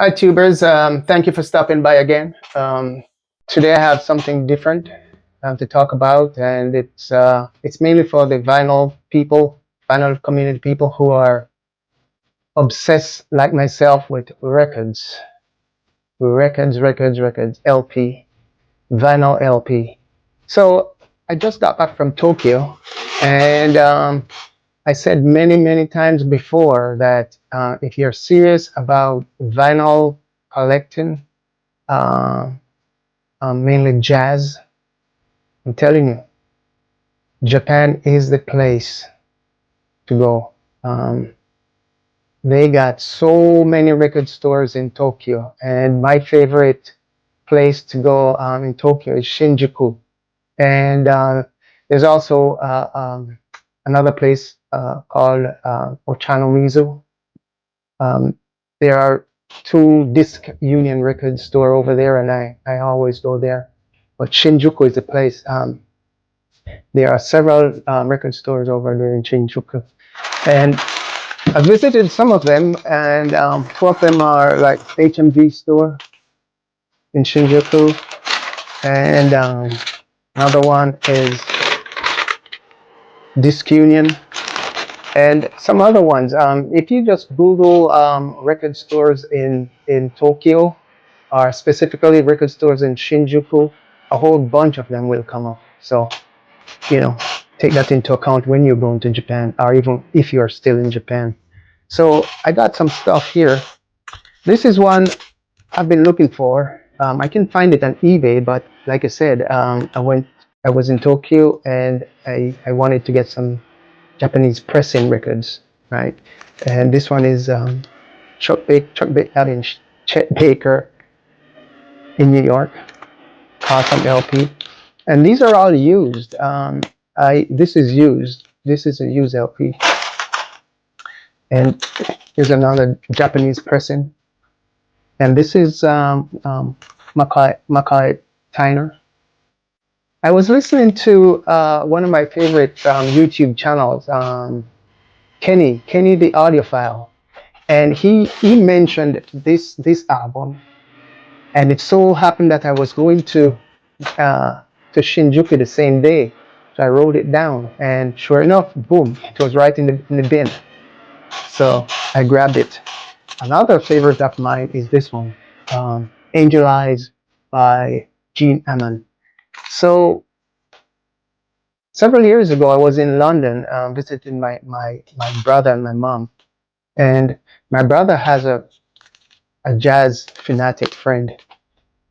Hi, tubers. Thank you for stopping by again. Today I have something different to talk about, and it's mainly for the vinyl community people who are obsessed like myself with records, LP, vinyl LP. So I just got back from Tokyo, and I said many times before that if you're serious about vinyl collecting, uh, mainly jazz. I'm telling you, Japan is the place to go. Um, they got so many record stores in Tokyo, and my favorite place to go in Tokyo is Shinjuku. And there's also another place called Ochanomizu. Um, there are two disc union record store over there, and I always go there. But Shinjuku is the place. There are several record stores over there in Shinjuku, and I visited some of them, and two of them are like HMV store in Shinjuku, and another one is Disc Union, and some other ones. If you just Google record stores in Tokyo, or specifically record stores in Shinjuku, a whole bunch of them will come up. So you know, take that into account when you're going to Japan, or even if you're still in Japan. So I got some stuff here. This is one I've been looking for. I can find it on eBay, but like I said, I was in Tokyo, and I wanted to get some Japanese pressing records, right? And this one is Chuck Baker out in Chet Baker in New York, Custom LP. And these are all used. This is used. This is a used LP. And here's another Japanese pressing. And this is Makai Tyner. I was listening to one of my favorite YouTube channels, Kenny the Audiophile, and he mentioned this album, and it so happened that I was going to Shinjuku the same day, so I wrote it down, and sure enough, boom, it was right in the bin. So I grabbed it. Another favorite of mine is this one, Angel Eyes by Gene Ammon. So several years ago, I was in London visiting my brother and my mom. And my brother has a jazz fanatic friend.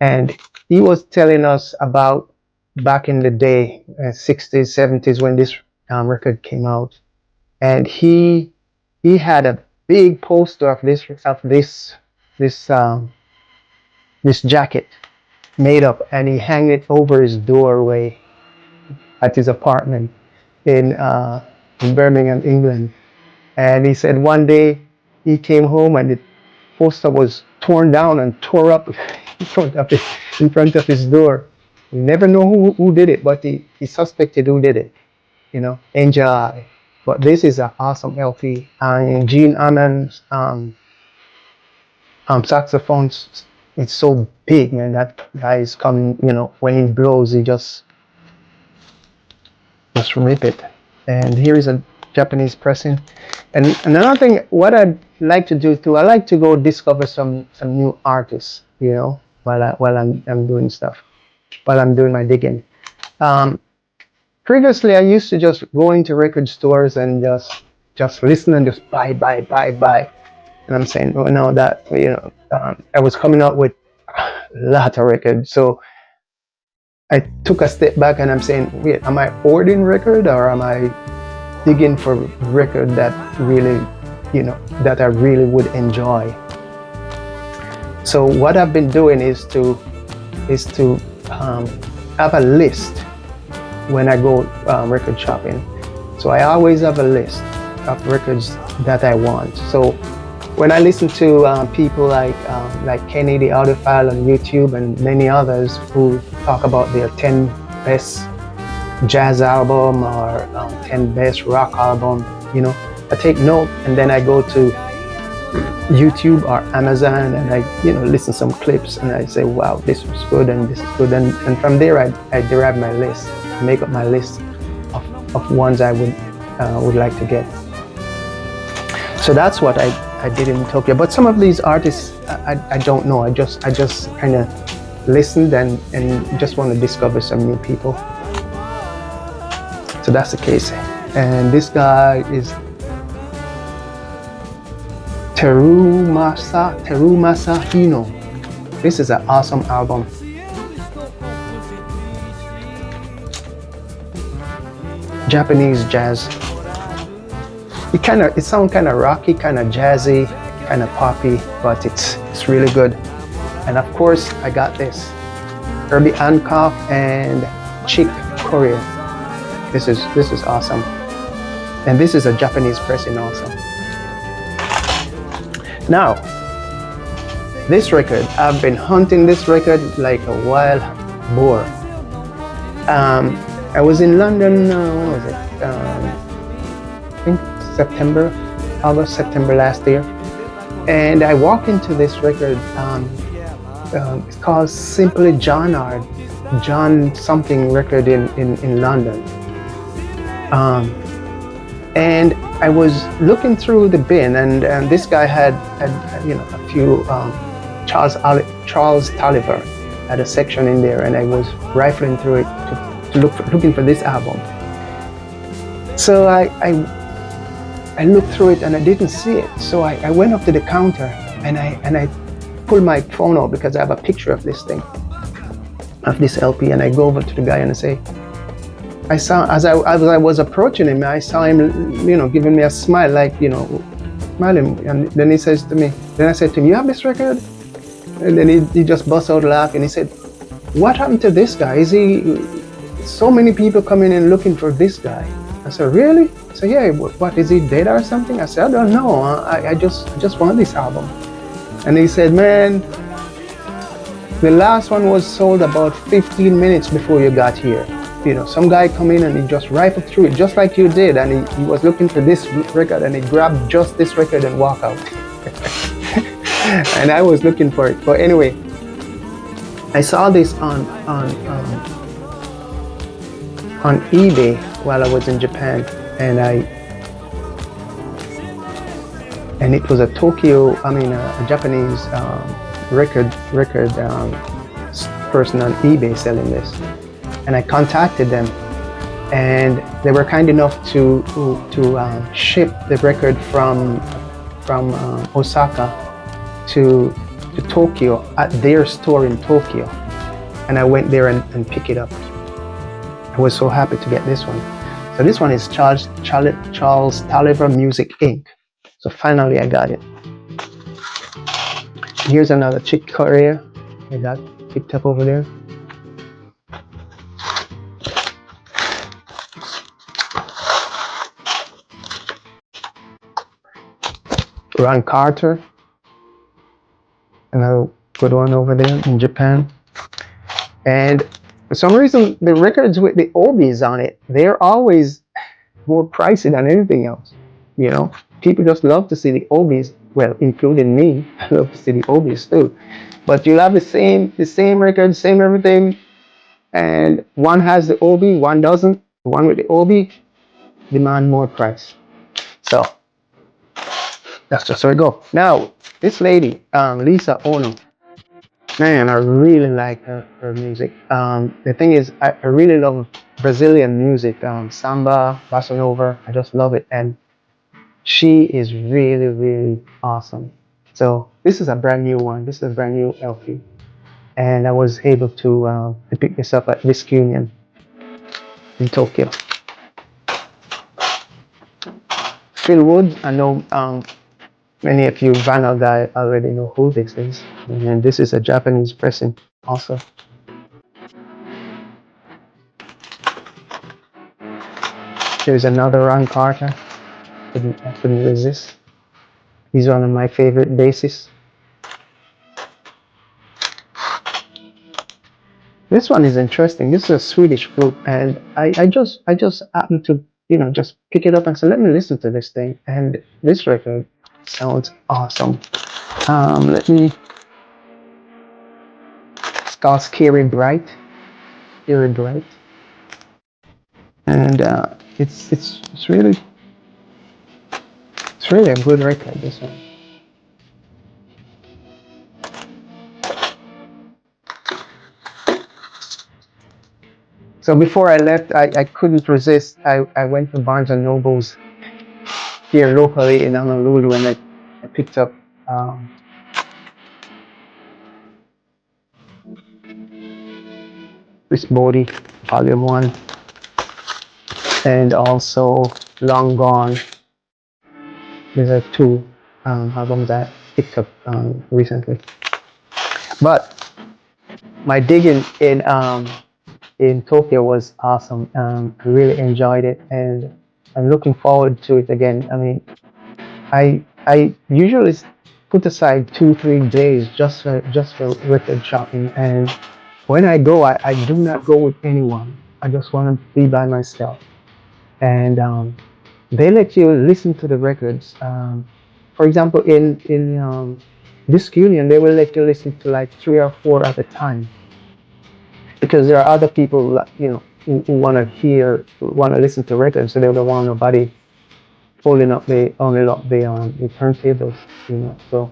And he was telling us about back in the day, 60s, 70s, when this record came out. And he had a big poster of this this jacket made up, and he hung it over his doorway at his apartment in Birmingham, England. And he said one day he came home and the poster was torn down and tore up in front of his door. We never know who did it, but he suspected who did it. Angel Eye. But this is an awesome LP. And Gene Ammon's saxophones, it's so big, man. That guy is coming. When he blows, he just rip it. And here is a Japanese pressing. And another thing, what I'd like to do too, I like to go discover some new artists, while I'm doing stuff, while I'm doing my digging. Previously, I used to just go into record stores and just listen and just buy. And I'm saying, oh no, I was coming out with a lot of records. So I took a step back and I'm saying, wait, am I hoarding record, or am I digging for record that really, that I really would enjoy? So what I've been doing is to have a list when I go record shopping. So I always have a list of records that I want. So when I listen to people like Kenny the Audiophile on YouTube and many others who talk about their 10 best jazz album or 10 best rock album, I take note, and then I go to YouTube or Amazon, and I, listen some clips, and I say, wow, this was good, and this is good, and from there I derive my list, make up my list of ones I would like to get. So that's what I did in Tokyo. But some of these artists I don't know. I just kind of listened and just want to discover some new people. So that's the case. And this guy is Terumasa Hino. This is an awesome album. Japanese jazz. It sounds kind of rocky, kind of jazzy, kind of poppy, but it's really good. And of course, I got this Herbie Hancock and Chick Corea. This is awesome. And this is a Japanese pressing also. Now, this record, I've been hunting this record like a wild boar. I was in London, when was it? I think August, September last year. And I walked into this record, it's called Simply John or John something record in London. And I was looking through the bin, and this guy had a few Charles Tolliver had a section in there, and I was rifling through it looking for this album. So I looked through it and I didn't see it. So I went up to the counter and I pulled my phone out because I have a picture of this thing, of this LP, and I go over to the guy and I say, I saw as I was approaching him, I saw him, giving me a smile, like, smiling, and then he says to me, then I said to him, you have this record? And then he just burst out laughing. He said, what happened to this guy? So many people coming in looking for this guy. I said, really? I said, yeah, what, is he dead or something? I said, I don't know, I just want this album. And he said, man, the last one was sold about 15 minutes before you got here. Some guy come in and he just rifled through it just like you did, and he was looking for this record and he grabbed just this record and walked out. And I was looking for it. But anyway, I saw this on eBay while I was in Japan, and it was a Japanese record person on eBay selling this. And I contacted them, and they were kind enough to ship the record from Osaka to Tokyo at their store in Tokyo. And I went there and picked it up. I was so happy to get this one. So this one is Charles Tolliver Music Inc. So finally I got it. Here's another Chick Corea I got picked up over there. Ron Carter, another good one over there in Japan. And for some reason, the records with the oldies on it, they're always more pricey than anything else. People just love to see the oldies. Well, including me, I love to see the oldies too. But you'll have the same record, same everything, and one has the oldie, one doesn't. The one with the oldie demand more price. So that's just where it go. Now, this lady, Lisa Ono, man, I really like her music. The thing is, I really love Brazilian music, samba, bossa nova. I just love it, and she is really, really awesome. So this is a brand new one. This is a brand new LP, and I was able to pick this up at Disc Union in Tokyo. Phil Wood, I know. Many of you vinyl guys already know who this is, and this is a Japanese pressing also. There's another Ron Carter. I couldn't resist. He's one of my favorite bassists. This one is interesting. This is a Swedish flute, and I just happened to just pick it up and say, let me listen to this thing. And this record, Sounds awesome. Let me. It's called Scary Bright. Scary Bright, and it's really a good record. This one. So before I left, I couldn't resist. I went to Barnes and Nobles here locally in Honolulu, and I picked up um, Chris Bodie, Volume One, and also Long Gone. These are two albums that I picked up recently. But my digging in Tokyo was awesome. I really enjoyed it, and I'm looking forward to it again. I mean, I usually put aside 2 3 days just for record shopping, and when I go, I do not go with anyone. I just want to be by myself, and they let you listen to the records. For example, in this union, they will let you listen to like 3 or 4 at a time because there are other people who want to want to listen to records, so they don't want nobody pulling up the turntables, So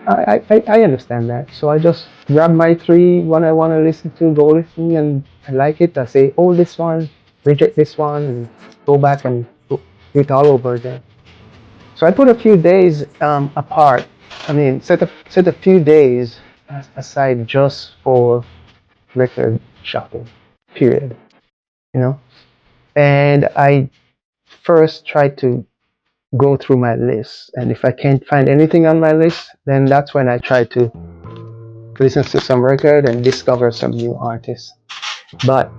I understand that. So I just grab my three one I want to listen to, go listen, and I like it. I say, oh, this one, reject this one, and go back and do it all over again. So I put a few days apart. I mean, set a few days aside just for record shopping. Period. You know, and I first try to go through my list, and if I can't find anything on my list, then that's when I try to listen to some record and discover some new artists. But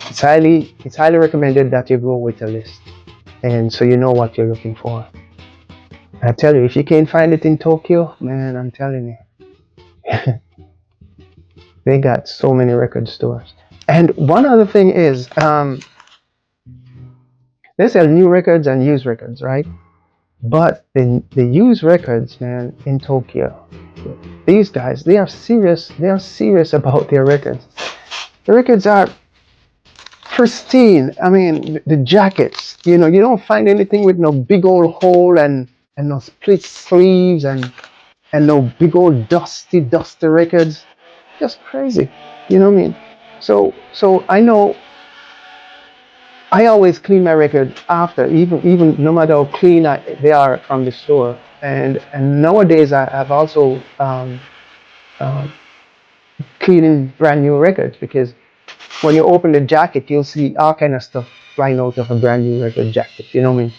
it's highly recommended that you go with a list, and so you know what you're looking for. I tell you, if you can't find it in Tokyo, man, I'm telling you, they got so many record stores. And one other thing is, they sell new records and used records, right? But the used records, man, in Tokyo, these guys, they are serious. They are serious about their records. The records are pristine. I mean, the jackets, you don't find anything with no big old hole and no split sleeves and no big old dusty records. Just crazy. You know what I mean? So I know I always clean my records after, even no matter how clean they are from the store. And nowadays I've also um, cleaning brand new records because when you open the jacket, you'll see all kind of stuff flying out of a brand new record jacket. You know what I mean?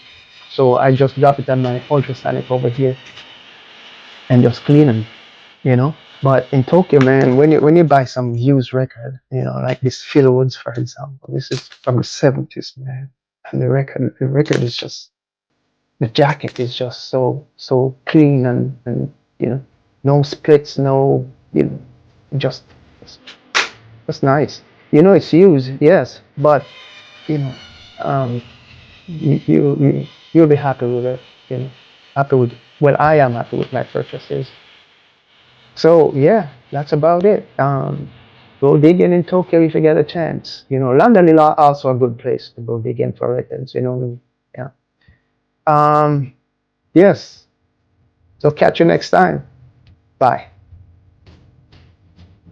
So I just drop it on my ultrasonic over here and just clean them. You know. But in Tokyo, man, when you buy some used record, like this Phil Woods, for example, this is from the '70s, man, and the record is just the jacket is just so clean and no splits, no just just nice. It's used, yes, but you know, um, you'll be happy with it. Happy with well, I am happy with my purchases. So yeah, that's about it. Go digging in Tokyo if you get a chance. London is also a good place to go digging for records. Yeah. Yes. So catch you next time. Bye.